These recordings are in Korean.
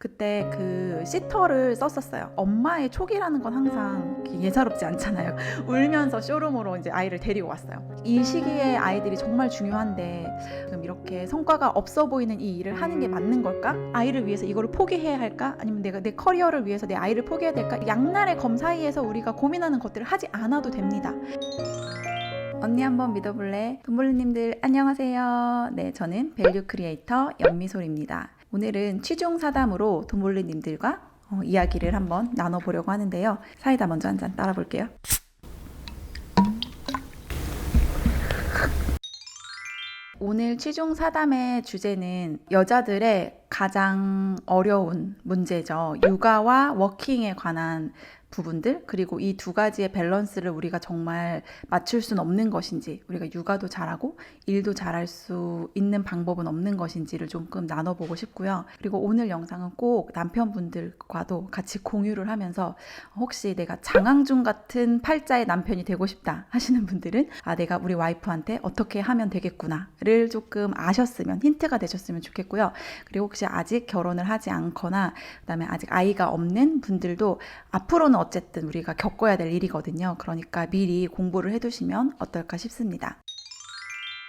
그때 그 시터를 썼었어요. 엄마의 촉이라는 건 항상 예사롭지 않잖아요. 울면서 쇼룸으로 이제 아이를 데리고 왔어요. 이 시기에 아이들이 정말 중요한데 지금 이렇게 성과가 없어 보이는 이 일을 하는 게 맞는 걸까? 아이를 위해서 이거를 포기해야 할까? 아니면 내가 내 커리어를 위해서 내 아이를 포기해야 될까? 양날의 검 사이에서 우리가 고민하는 것들을 하지 않아도 됩니다. 언니 한번 믿어볼래? 돈벌리님들 안녕하세요. 네, 저는 밸류 크리에이터 연미솔입니다. 오늘은 취중 사담으로 돈벌리님들과 이야기를 한번 나눠보려고 하는데요. 사이다 먼저 한 잔 따라 볼게요. 오늘 취중 사담의 주제는 여자들의 가장 어려운 문제죠. 육아와 워킹에 관한 부분들, 그리고 이 두 가지의 밸런스를 우리가 정말 맞출 수는 없는 것인지, 우리가 육아도 잘하고 일도 잘할 수 있는 방법은 없는 것인지를 조금 나눠보고 싶고요. 그리고 오늘 영상은 꼭 남편분들과도 같이 공유를 하면서 혹시 내가 장항준 같은 팔자의 남편이 되고 싶다 하시는 분들은 내가 우리 와이프한테 어떻게 하면 되겠구나를 조금 아셨으면, 힌트가 되셨으면 좋겠고요. 그리고 혹시 아직 결혼을 하지 않거나 그다음에 아직 아이가 없는 분들도 앞으로는 어쨌든 우리가 겪어야 될 일이거든요. 그러니까 미리 공부를 해두시면 어떨까 싶습니다.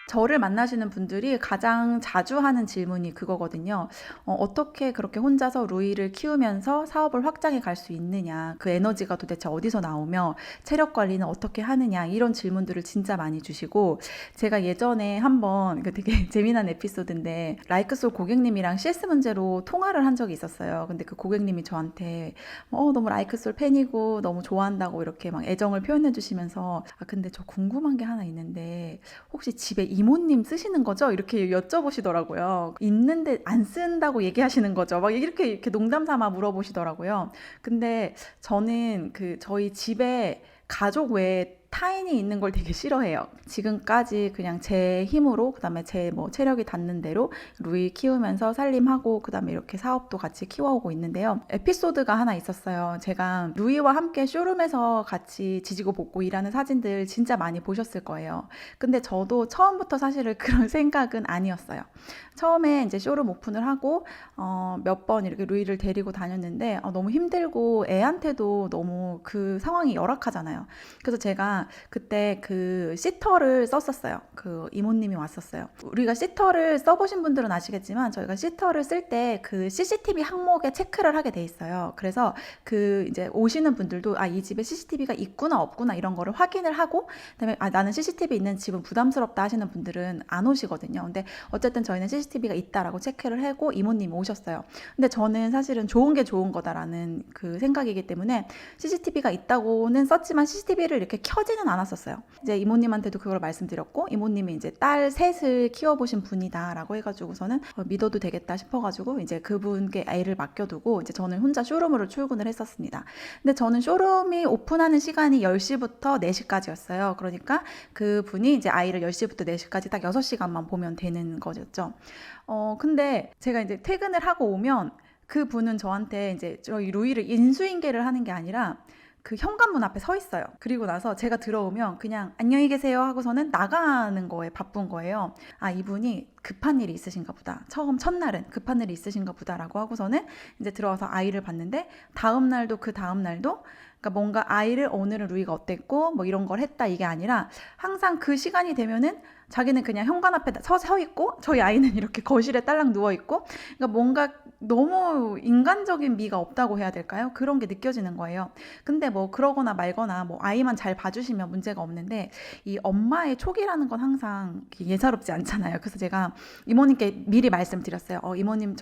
저를 만나시는 분들이 가장 자주 하는 질문이 그거거든요. 어떻게 그렇게 혼자서 루이를 키우면서 사업을 확장해 갈 수 있느냐, 그 에너지가 도대체 어디서 나오며 체력 관리는 어떻게 하느냐, 이런 질문들을 진짜 많이 주시고, 제가 예전에 한번 되게 재미난 에피소드인데 라이크솔 고객님이랑 CS 문제로 통화를 한 적이 있었어요. 근데 그 고객님이 저한테 너무 라이크솔 팬이고 너무 좋아한다고 이렇게 막 애정을 표현해 주시면서 근데 저 궁금한 게 하나 있는데 혹시 집에 이모님 쓰시는 거죠? 이렇게 여쭤보시더라고요. 있는데 안 쓴다고 얘기하시는 거죠? 막 이렇게 농담 삼아 물어보시더라고요. 근데 저는 저희 집에 가족 외에 타인이 있는 걸 되게 싫어해요. 지금까지 그냥 제 힘으로, 그다음에 제 체력이 닿는 대로 루이 키우면서 살림하고 그다음에 이렇게 사업도 같이 키워오고 있는데요. 에피소드가 하나 있었어요. 제가 루이와 함께 쇼룸에서 같이 지지고 볶고 일하는 사진들 진짜 많이 보셨을 거예요. 근데 저도 처음부터 사실은 그런 생각은 아니었어요. 처음에 이제 쇼룸 오픈을 하고 몇 번 이렇게 루이를 데리고 다녔는데 너무 힘들고 애한테도 너무 그 상황이 열악하잖아요. 그래서 제가 그때 그 시터를 썼었어요. 그 이모님이 왔었어요. 우리가 시터를 써보신 분들은 아시겠지만 저희가 시터를 쓸 때 그 CCTV 항목에 체크를 하게 돼 있어요. 그래서 그 이제 오시는 분들도 이 집에 CCTV가 있구나 없구나 이런 거를 확인을 하고, 그다음에 나는 CCTV 있는 집은 부담스럽다 하시는 분들은 안 오시거든요. 근데 어쨌든 저희는 CCTV가 있다라고 체크를 하고 이모님이 오셨어요. 근데 저는 사실은 좋은 게 좋은 거다라는 그 생각이기 때문에 CCTV가 있다고는 썼지만 CCTV를 이렇게 켜지는 않았었어요. 이제 이모님한테도 그걸 말씀드렸고, 이모님이 이제 딸 셋을 키워보신 분이다라고 해가지고서는 믿어도 되겠다 싶어가지고 이제 그분께 애를 맡겨두고 이제 저는 혼자 쇼룸으로 출근을 했었습니다. 근데 저는 쇼룸이 오픈하는 시간이 10시부터 4시까지였어요. 그러니까 그분이 이제 아이를 10시부터 4시까지 딱 6시간만 보면 되는 거였죠. 근데 제가 이제 퇴근을 하고 오면 그분은 저한테 이제 저희 루이를 인수인계를 하는 게 아니라 그 현관문 앞에 서 있어요. 그리고 나서 제가 들어오면 그냥 안녕히 계세요 하고서는 나가는 거에 바쁜 거예요. 이분이 급한 일이 있으신가 보다. 첫날은 급한 일이 있으신가 보다라고 하고서는 이제 들어와서 아이를 봤는데 다음 날도 그 다음 날도 그러니까 뭔가 아이를 오늘은 루이가 어땠고 뭐 이런 걸 했다 이게 아니라 항상 그 시간이 되면은 자기는 그냥 현관 앞에 서 있고 저희 아이는 이렇게 거실에 딸랑 누워 있고, 그러니까 뭔가 너무 인간적인 미가 없다고 해야 될까요? 그런 게 느껴지는 거예요. 근데 그러거나 말거나 아이만 잘 봐주시면 문제가 없는데 이 엄마의 촉이라는 건 항상 예사롭지 않잖아요. 그래서 제가 이모님께 미리 말씀드렸어요. 이모님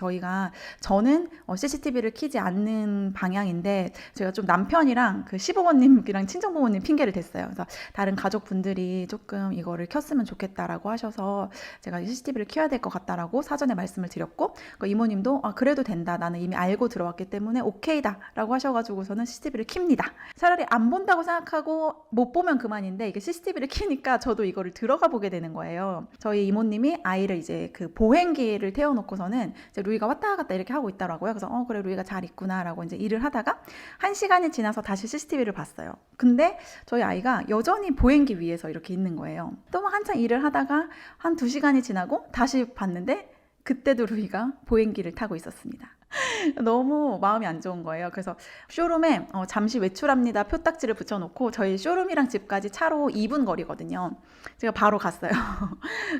저는 CCTV를 켜지 않는 방향인데 제가 좀 남편이랑 그 시부모님이랑 친정부모님 핑계를 댔어요. 그래서 다른 가족분들이 조금 이거를 켰으면 좋겠다라고 하셔서 제가 CCTV를 켜야 될 것 같다라고 사전에 말씀을 드렸고, 이모님도 그래도 된다. 나는 이미 알고 들어왔기 때문에 오케이다 라고 하셔가지고서는 CCTV를 킵니다. 차라리 안 본다고 생각하고 못 보면 그만인데 이게 CCTV를 켜니까 저도 이거를 들어가 보게 되는 거예요. 저희 이모님이 아이를 이제 그 보행기를 태워놓고서는 이제 루이가 왔다 갔다 이렇게 하고 있더라고요. 그래서 그래 루이가 잘 있구나 라고 이제 일을 하다가 1시간이 지나서 다시 CCTV를 봤어요. 근데 저희 아이가 여전히 보행기 위에서 이렇게 있는 거예요. 또 한참 일을 하다가 한 2시간이 지나고 다시 봤는데 그때도 루이가 보행기를 타고 있었습니다. 너무 마음이 안 좋은 거예요. 그래서 쇼룸에 잠시 외출합니다 표딱지를 붙여놓고 저희 쇼룸이랑 집까지 차로 2분 거리거든요. 제가 바로 갔어요.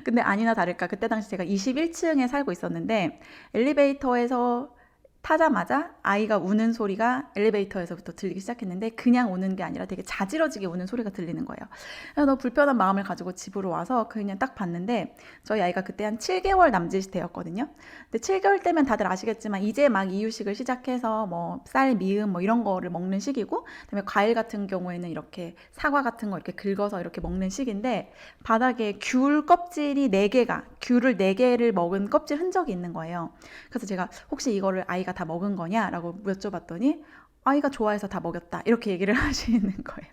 근데 아니나 다를까 그때 당시 제가 21층에 살고 있었는데 엘리베이터에서 타자마자 아이가 우는 소리가 엘리베이터에서부터 들리기 시작했는데 그냥 우는 게 아니라 되게 자지러지게 우는 소리가 들리는 거예요. 그래서 너무 불편한 마음을 가지고 집으로 와서 그냥 딱 봤는데 저희 아이가 그때 한 7개월 남짓이 되었거든요. 근데 7개월 때면 다들 아시겠지만 이제 막 이유식을 시작해서 뭐 쌀, 미음 뭐 이런 거를 먹는 시기고 그다음에 과일 같은 경우에는 이렇게 사과 같은 거 이렇게 긁어서 이렇게 먹는 시기인데 바닥에 귤 껍질이 4개가 귤을 4개를 먹은 껍질 흔적이 있는 거예요. 그래서 제가 혹시 이거를 아이가 다 먹은 거냐라고 여쭤봤더니 아이가 좋아해서 다 먹였다 이렇게 얘기를 하시는 거예요.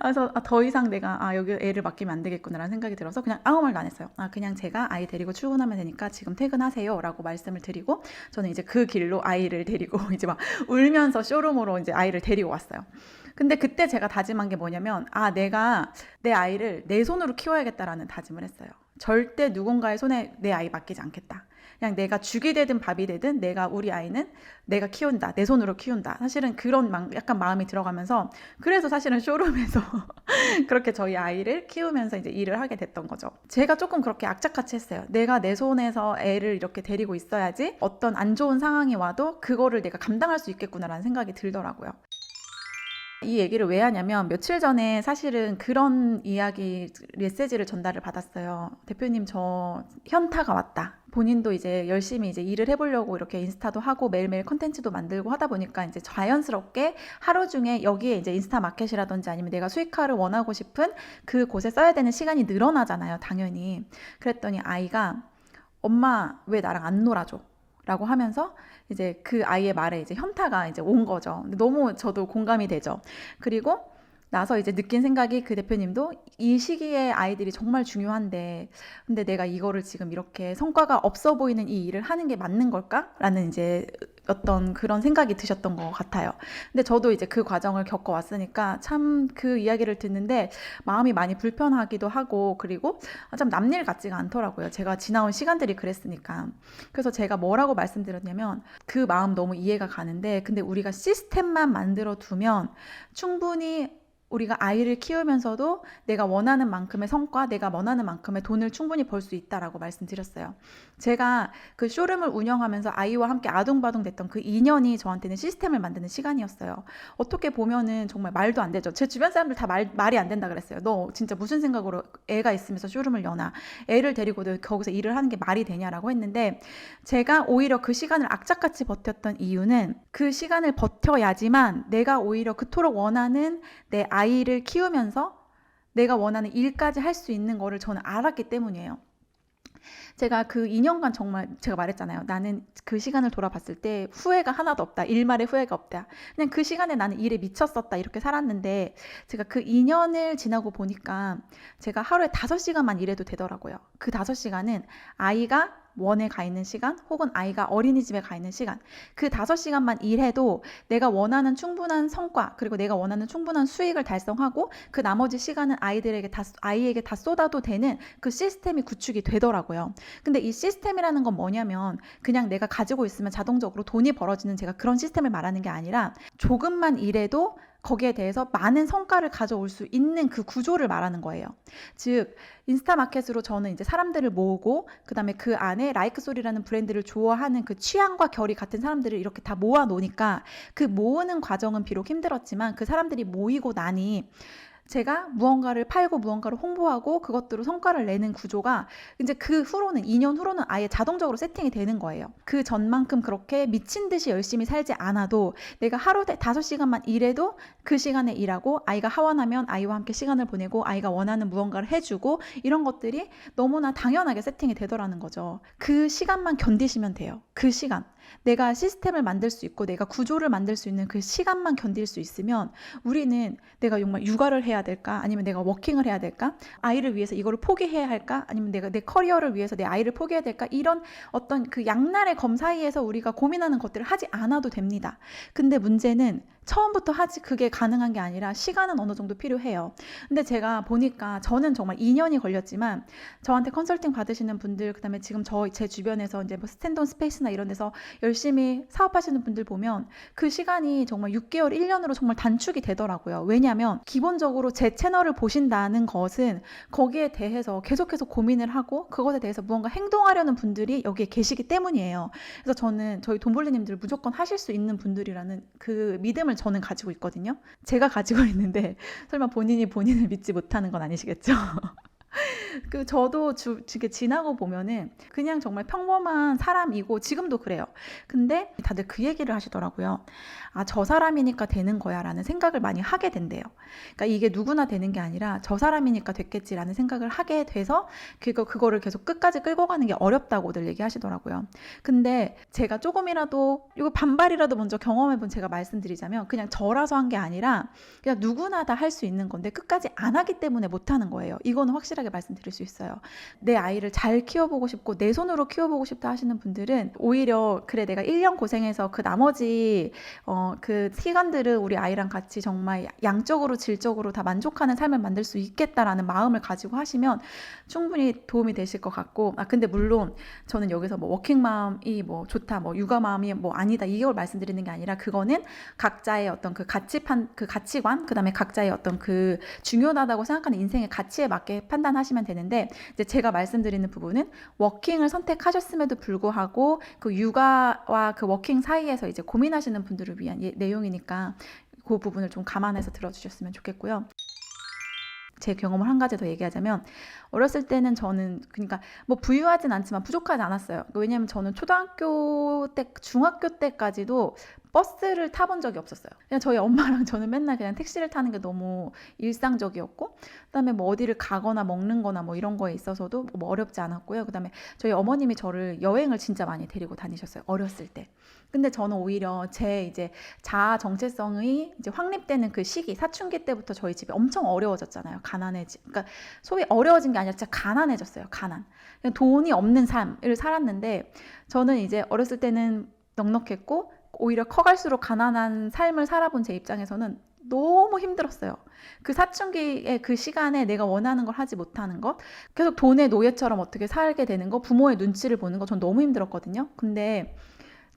그래서 더 이상 내가 여기 애를 맡기면 안 되겠구나라는 생각이 들어서 그냥 아무 말도 안 했어요. 그냥 제가 아이 데리고 출근하면 되니까 지금 퇴근하세요 라고 말씀을 드리고 저는 이제 그 길로 아이를 데리고 이제 막 울면서 쇼룸으로 이제 아이를 데리고 왔어요. 근데 그때 제가 다짐한 게 뭐냐면 내가 내 아이를 내 손으로 키워야겠다라는 다짐을 했어요. 절대 누군가의 손에 내 아이 맡기지 않겠다. 그냥 내가 죽이 되든 밥이 되든 내가 우리 아이는 내가 키운다. 내 손으로 키운다. 사실은 그런 약간 마음이 들어가면서 그래서 사실은 쇼룸에서 그렇게 저희 아이를 키우면서 이제 일을 하게 됐던 거죠. 제가 조금 그렇게 악착같이 했어요. 내가 내 손에서 애를 이렇게 데리고 있어야지 어떤 안 좋은 상황이 와도 그거를 내가 감당할 수 있겠구나라는 생각이 들더라고요. 이 얘기를 왜 하냐면 며칠 전에 사실은 그런 이야기 메시지를 전달을 받았어요. 대표님 저 현타가 왔다. 본인도 이제 열심히 이제 일을 해보려고 이렇게 인스타도 하고 매일매일 컨텐츠도 만들고 하다 보니까 이제 자연스럽게 하루 중에 여기에 이제 인스타 마켓이라든지 아니면 내가 수익화를 원하고 싶은 그 곳에 써야 되는 시간이 늘어나잖아요. 당연히. 그랬더니 아이가 엄마 왜 나랑 안 놀아줘? 라고 하면서 이제 그 아이의 말에 이제 현타가 이제 온 거죠. 근데 너무 저도 공감이 되죠. 그리고 나서 이제 느낀 생각이 그 대표님도 이 시기에 아이들이 정말 중요한데 근데 내가 이거를 지금 이렇게 성과가 없어 보이는 이 일을 하는 게 맞는 걸까? 라는 이제 어떤 그런 생각이 드셨던 것 같아요. 근데 저도 이제 그 과정을 겪어왔으니까 참 그 이야기를 듣는데 마음이 많이 불편하기도 하고 그리고 참 남일 같지가 않더라고요. 제가 지나온 시간들이 그랬으니까. 그래서 제가 뭐라고 말씀드렸냐면 그 마음 너무 이해가 가는데 근데 우리가 시스템만 만들어 두면 충분히 우리가 아이를 키우면서도 내가 원하는 만큼의 성과, 내가 원하는 만큼의 돈을 충분히 벌 수 있다라고 말씀드렸어요. 제가 그 쇼룸을 운영하면서 아이와 함께 아둥바둥 됐던 그 2년이 저한테는 시스템을 만드는 시간이었어요. 어떻게 보면은 정말 말도 안 되죠. 제 주변 사람들 다 말이 안 된다 그랬어요. 너 진짜 무슨 생각으로 애가 있으면서 쇼룸을 여나? 애를 데리고도 거기서 일을 하는 게 말이 되냐라고 했는데 제가 오히려 그 시간을 악착같이 버텼던 이유는 그 시간을 버텨야지만 내가 오히려 그토록 원하는 내 아이를 키우면서 내가 원하는 일까지 할 수 있는 거를 저는 알았기 때문이에요. 제가 그 2년간 정말 제가 말했잖아요. 나는 그 시간을 돌아봤을 때 후회가 하나도 없다. 일말의 후회가 없다. 그냥 그 시간에 나는 일에 미쳤었다. 이렇게 살았는데 제가 그 2년을 지나고 보니까 제가 하루에 5시간만 일해도 되더라고요. 그 5시간은 아이가 원에 가 있는 시간 혹은 아이가 어린이집에 가 있는 시간 그 5시간만 일해도 내가 원하는 충분한 성과 그리고 내가 원하는 충분한 수익을 달성하고 그 나머지 시간은 아이에게 다 쏟아도 되는 그 시스템이 구축이 되더라고요. 근데 이 시스템이라는 건 뭐냐면 그냥 내가 가지고 있으면 자동적으로 돈이 벌어지는 제가 그런 시스템을 말하는 게 아니라 조금만 일해도 거기에 대해서 많은 성과를 가져올 수 있는 그 구조를 말하는 거예요. 즉 인스타 마켓으로 저는 이제 사람들을 모으고 그다음에 그 안에 라이크솔이라는 브랜드를 좋아하는 그 취향과 결이 같은 사람들을 이렇게 다 모아 놓으니까 그 모으는 과정은 비록 힘들었지만 그 사람들이 모이고 나니 제가 무언가를 팔고 무언가를 홍보하고 그것들로 성과를 내는 구조가 이제 그 후로는 2년 후로는 아예 자동적으로 세팅이 되는 거예요. 그 전만큼 그렇게 미친 듯이 열심히 살지 않아도 내가 하루에 5시간만 일해도 그 시간에 일하고 아이가 하원하면 아이와 함께 시간을 보내고 아이가 원하는 무언가를 해주고 이런 것들이 너무나 당연하게 세팅이 되더라는 거죠. 그 시간만 견디시면 돼요. 그 시간. 내가 시스템을 만들 수 있고 내가 구조를 만들 수 있는 그 시간만 견딜 수 있으면 우리는 내가 정말 육아를 해야 될까? 아니면 내가 워킹을 해야 될까? 아이를 위해서 이거를 포기해야 할까? 아니면 내가 내 커리어를 위해서 내 아이를 포기해야 될까? 이런 어떤 그 양날의 검 사이에서 우리가 고민하는 것들을 하지 않아도 됩니다. 근데 문제는 처음부터 하지 그게 가능한 게 아니라 시간은 어느 정도 필요해요. 근데 제가 보니까 저는 정말 2년이 걸렸지만 저한테 컨설팅 받으시는 분들, 그다음에 지금 제 주변에서 이제 뭐 스탠드온 스페이스나 이런 데서 열심히 사업하시는 분들 보면 그 시간이 정말 6개월, 1년으로 정말 단축이 되더라고요. 왜냐하면 기본적으로 제 채널을 보신다는 것은 거기에 대해서 계속해서 고민을 하고 그것에 대해서 무언가 행동하려는 분들이 여기에 계시기 때문이에요. 그래서 저는 저희 돈벌리님들 무조건 하실 수 있는 분들이라는 그 믿음을 저는 가지고 있거든요. 제가 가지고 있는데 설마 본인이 본인을 믿지 못하는 건 아니시겠죠? 저도 이렇게 지나고 보면은 그냥 정말 평범한 사람이고 지금도 그래요. 근데 다들 그 얘기를 하시더라고요. 아, 저 사람이니까 되는 거야 라는 생각을 많이 하게 된대요. 그러니까 이게 누구나 되는 게 아니라 저 사람이니까 됐겠지라는 생각을 하게 돼서 그거를 계속 끝까지 끌고 가는 게 어렵다고들 얘기하시더라고요. 근데 제가 조금이라도 이거 반발이라도 먼저 경험해본 제가 말씀드리자면 그냥 저라서 한 게 아니라 그냥 누구나 다 할 수 있는 건데 끝까지 안 하기 때문에 못하는 거예요. 이거는 확실하게 말씀드릴 수 있어요. 내 아이를 잘 키워보고 싶고 내 손으로 키워보고 싶다 하시는 분들은 오히려 그래 내가 1년 고생해서 그 나머지 그 시간들을 우리 아이랑 같이 정말 양적으로 질적으로 다 만족하는 삶을 만들 수 있겠다라는 마음을 가지고 하시면 충분히 도움이 되실 것 같고, 근데 물론 저는 여기서 뭐 워킹맘이 뭐 좋다, 뭐 육아맘이 뭐 아니다 이걸 말씀드리는 게 아니라 그거는 각자의 어떤 그 가치관, 그다음에 각자의 어떤 그 중요하다고 생각하는 인생의 가치에 맞게 판단하시면 되는데, 이제 제가 말씀드리는 부분은 워킹을 선택하셨음에도 불구하고 그 육아와 그 워킹 사이에서 이제 고민하시는 분들을 위한 내용이니까 그 부분을 좀 감안해서 들어주셨으면 좋겠고요. 제 경험을 한 가지 더 얘기하자면 어렸을 때는 저는 그러니까 뭐 부유하진 않지만 부족하지 않았어요. 왜냐면 저는 초등학교 때, 중학교 때까지도 버스를 타본 적이 없었어요. 그냥 저희 엄마랑 저는 맨날 그냥 택시를 타는 게 너무 일상적이었고, 그다음에 뭐 어디를 가거나 먹는 거나 뭐 이런 거에 있어서도 뭐 어렵지 않았고요. 그다음에 저희 어머님이 저를 여행을 진짜 많이 데리고 다니셨어요. 어렸을 때. 근데 저는 오히려 제 이제 자아 정체성이 이제 확립되는 그 시기, 사춘기 때부터 저희 집이 엄청 어려워졌잖아요. 그러니까 소위 어려워진 게 아니라 진짜 가난해졌어요. 가난. 그냥 돈이 없는 삶을 살았는데 저는 이제 어렸을 때는 넉넉했고 오히려 커갈수록 가난한 삶을 살아본 제 입장에서는 너무 힘들었어요. 그 사춘기의 그 시간에 내가 원하는 걸 하지 못하는 것, 계속 돈의 노예처럼 어떻게 살게 되는 거, 부모의 눈치를 보는 거 전 너무 힘들었거든요. 근데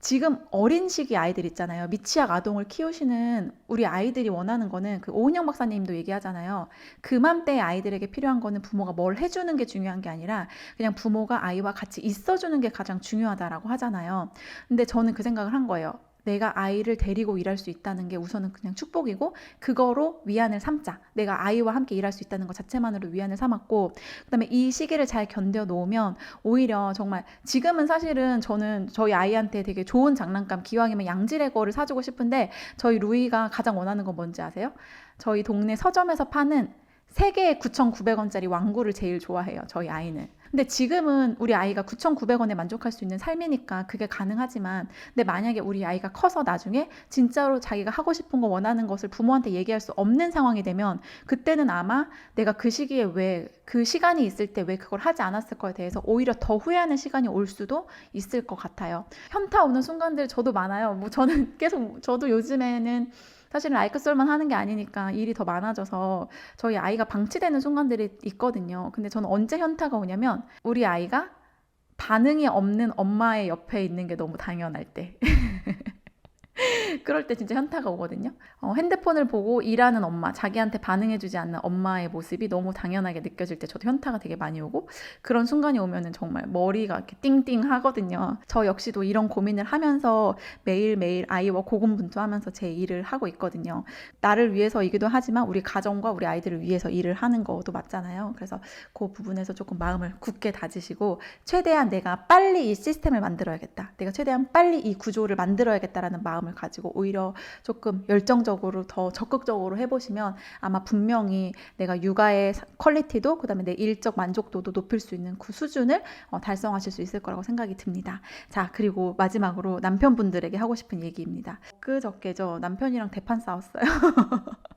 지금 어린 시기 아이들 있잖아요. 미취학 아동을 키우시는 우리 아이들이 원하는 거는 그 오은영 박사님도 얘기하잖아요. 그맘때 아이들에게 필요한 거는 부모가 뭘 해주는 게 중요한 게 아니라 그냥 부모가 아이와 같이 있어주는 게 가장 중요하다라고 하잖아요. 근데 저는 그 생각을 한 거예요. 내가 아이를 데리고 일할 수 있다는 게 우선은 그냥 축복이고 그거로 위안을 삼자. 내가 아이와 함께 일할 수 있다는 것 자체만으로 위안을 삼았고, 그다음에 이 시기를 잘 견뎌 놓으면 오히려 정말 지금은 사실은 저는 저희 아이한테 되게 좋은 장난감, 기왕이면 양지레거를 사주고 싶은데 저희 루이가 가장 원하는 건 뭔지 아세요? 저희 동네 서점에서 파는 3개에 9,900원짜리 왕구를 제일 좋아해요. 저희 아이는. 근데 지금은 우리 아이가 9,900원에 만족할 수 있는 삶이니까 그게 가능하지만, 근데 만약에 우리 아이가 커서 나중에 진짜로 자기가 하고 싶은 거 원하는 것을 부모한테 얘기할 수 없는 상황이 되면 그때는 아마 내가 그 시기에 왜 그 시간이 있을 때 왜 그걸 하지 않았을 거에 대해서 오히려 더 후회하는 시간이 올 수도 있을 것 같아요. 현타 오는 순간들 저도 많아요. 뭐 저는 계속 저도 요즘에는 사실은 라이크솔만 하는 게 아니니까 일이 더 많아져서 저희 아이가 방치되는 순간들이 있거든요. 근데 저는 언제 현타가 오냐면 우리 아이가 반응이 없는 엄마의 옆에 있는 게 너무 당연할 때. 그럴 때 진짜 현타가 오거든요. 핸드폰을 보고 일하는 엄마, 자기한테 반응해주지 않는 엄마의 모습이 너무 당연하게 느껴질 때 저도 현타가 되게 많이 오고, 그런 순간이 오면은 정말 머리가 이렇게 띵띵 하거든요. 저 역시도 이런 고민을 하면서 매일매일 아이와 고군분투하면서 제 일을 하고 있거든요. 나를 위해서이기도 하지만 우리 가정과 우리 아이들을 위해서 일을 하는 것도 맞잖아요. 그래서 그 부분에서 조금 마음을 굳게 다지시고 최대한 내가 빨리 이 시스템을 만들어야겠다. 내가 최대한 빨리 이 구조를 만들어야겠다라는 마음을 가지고 오히려 조금 열정적으로 더 적극적으로 해보시면 아마 분명히 내가 육아의 퀄리티도 그다음에 내 일적 만족도도 높일 수 있는 그 수준을 달성하실 수 있을 거라고 생각이 듭니다. 자, 그리고 마지막으로 남편분들에게 하고 싶은 얘기입니다. 그저께죠. 남편이랑 대판 싸웠어요.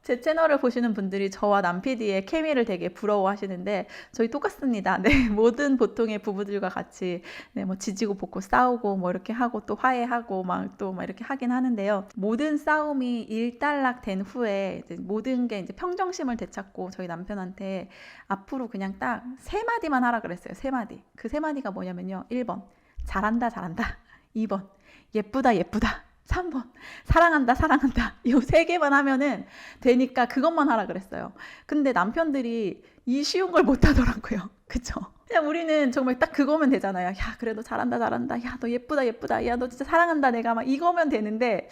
제 채널을 보시는 분들이 저와 남PD의 케미를 되게 부러워하시는데 저희 똑같습니다. 네, 모든 보통의 부부들과 같이 네, 뭐 지지고 볶고 싸우고 뭐 이렇게 하고 또 화해하고 막 또 막 이렇게 하긴 하는데요. 모든 싸움이 일단락 된 후에 이제 모든 게 이제 평정심을 되찾고 저희 남편한테 앞으로 그냥 딱 세 마디만 하라 그랬어요. 세 마디. 그 세 마디가 뭐냐면요. 1번 잘한다 잘한다. 2번 예쁘다 예쁘다. 3번 사랑한다 사랑한다. 이 세 개만 하면은 되니까 그것만 하라 그랬어요. 근데 남편들이 이 쉬운 걸 못 하더라고요. 그쵸? 그냥 우리는 정말 딱 그거면 되잖아요. 야 그래도 잘한다 잘한다. 야 너 예쁘다 예쁘다. 야 너 진짜 사랑한다 내가 막 이거면 되는데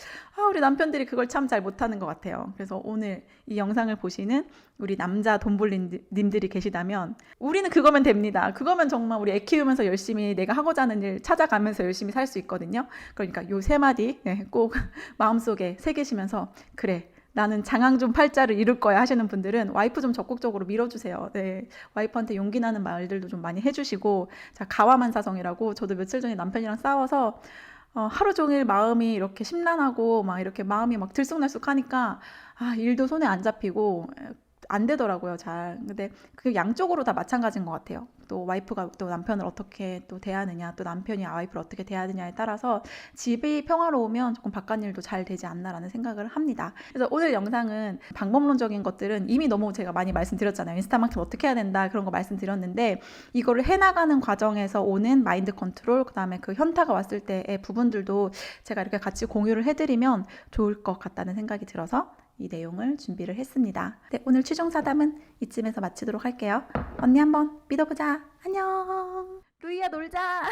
우리 남편들이 그걸 참 잘 못하는 것 같아요. 그래서 오늘 이 영상을 보시는 우리 남자 돈벌님들이 계시다면 우리는 그거면 됩니다. 그거면 정말 우리 애 키우면서 열심히 내가 하고자 하는 일 찾아가면서 열심히 살 수 있거든요. 그러니까 요 세 마디 꼭 마음속에 새기시면서 그래 나는 장항준 팔자를 이룰 거야 하시는 분들은 와이프 좀 적극적으로 밀어주세요. 네, 와이프한테 용기 나는 말들도 좀 많이 해주시고 자 가와만사성이라고 저도 며칠 전에 남편이랑 싸워서 하루 종일 마음이 이렇게 심란하고 막 이렇게 마음이 막 들쑥날쑥하니까 일도 손에 안 잡히고 안 되더라고요, 잘. 근데 그 양쪽으로 다 마찬가지인 것 같아요. 또 와이프가 또 남편을 어떻게 또 대하느냐, 또 남편이 와이프를 어떻게 대하느냐에 따라서 집이 평화로우면 조금 바깥일도 잘 되지 않나라는 생각을 합니다. 그래서 오늘 영상은 방법론적인 것들은 이미 너무 제가 많이 말씀드렸잖아요. 인스타마케팅 어떻게 해야 된다 그런 거 말씀드렸는데 이거를 해나가는 과정에서 오는 마인드 컨트롤, 그 다음에 그 현타가 왔을 때의 부분들도 제가 이렇게 같이 공유를 해드리면 좋을 것 같다는 생각이 들어서 이 내용을 준비를 했습니다. 네, 오늘 취중 사담은 이쯤에서 마치도록 할게요. 언니 한번 믿어보자. 안녕. 루이야 놀자.